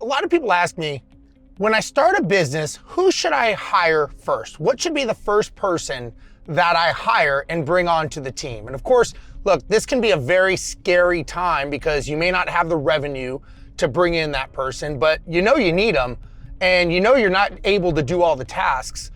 a lot of people ask me, when I start a business, who should I hire first? What should be the first person that I hire and bring onto the team? And of course, look, this can be a very scary time because you may not have the revenue to bring in that person, but you know you need them and you know you're not able to do all the tasks.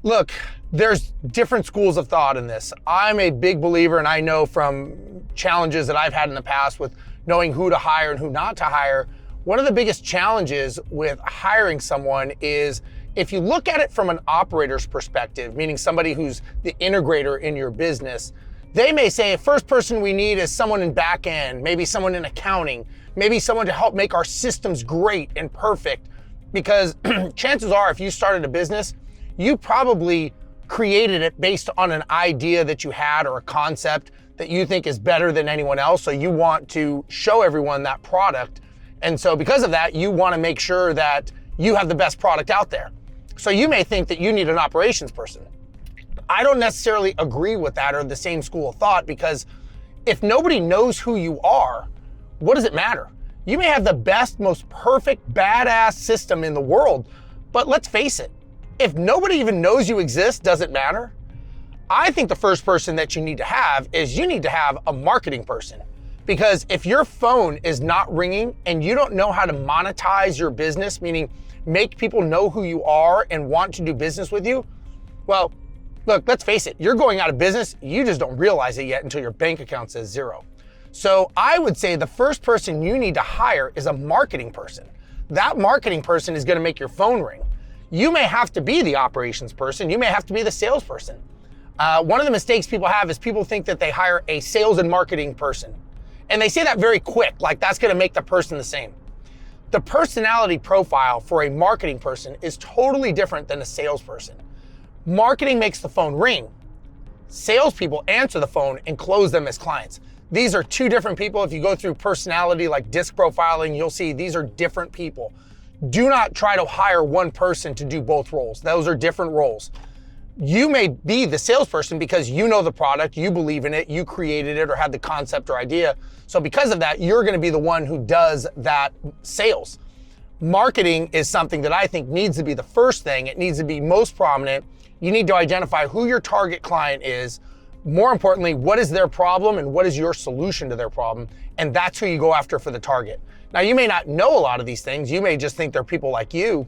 Look, there's different schools of thought in this. I'm a big believer, and I know from challenges that I've had in the past with knowing who to hire and who not to hire, one of the biggest challenges with hiring someone is if you look at it from an operator's perspective, meaning somebody who's the integrator in your business, they may say, first person we need is someone in back end, maybe someone in accounting, maybe someone to help make our systems great and perfect. Because chances are, if you started a business, you probably created it based on an idea that you had or a concept that you think is better than anyone else. So you want to show everyone that product. And so because of that, you want to make sure that you have the best product out there. So you may think that you need an operations person. I don't necessarily agree with that or the same school of thought, because if nobody knows who you are, what does it matter? You may have the best, most perfect, badass system in the world, but let's face it, if nobody even knows you exist, does it matter? I think the first person that you need to have is you need to have a marketing person. Because if your phone is not ringing and you don't know how to monetize your business, meaning make people know who you are and want to do business with you, well, look, let's face it, you're going out of business. You just don't realize it yet until your bank account says zero. So I would say the first person you need to hire is a marketing person. That marketing person is going to make your phone ring. You may have to be the operations person. You may have to be the salesperson. One of the mistakes people have is people think that they hire a sales and marketing person. And they say that very quick, like that's going to make the person the same. The personality profile for a marketing person is totally different than a salesperson. Marketing makes the phone ring. Salespeople answer the phone and close them as clients. These are two different people. If you go through personality like disc profiling, you'll see these are different people. Do not try to hire one person to do both roles. Those are different roles. You may be the salesperson because you know the product, you believe in it, you created it or had the concept or idea. So because of that, you're going to be the one who does that sales. Marketing is something that I think needs to be the first thing. It needs to be most prominent. You need to identify who your target client is. More importantly, what is their problem and what is your solution to their problem? And that's who you go after for the target. Now, you may not know a lot of these things. You may just think they're people like you,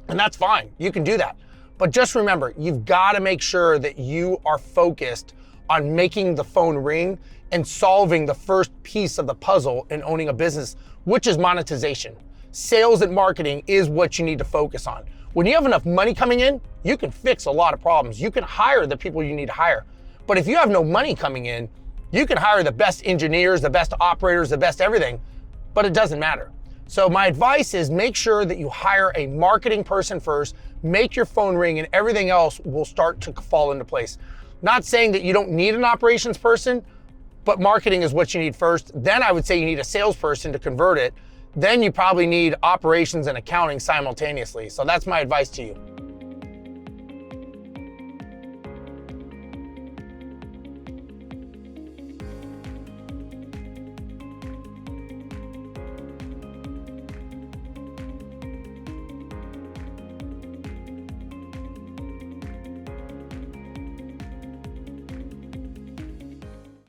and that's fine. You can do that. But just remember, you've got to make sure that you are focused on making the phone ring and solving the first piece of the puzzle in owning a business, which is monetization. Sales and marketing is what you need to focus on. When you have enough money coming in, you can fix a lot of problems. You can hire the people you need to hire. But if you have no money coming in, you can hire the best engineers, the best operators, the best everything, but it doesn't matter. So my advice is make sure that you hire a marketing person first, make your phone ring, and everything else will start to fall into place. Not saying that you don't need an operations person, but marketing is what you need first. Then I would say you need a salesperson to convert it. Then you probably need operations and accounting simultaneously. So that's my advice to you.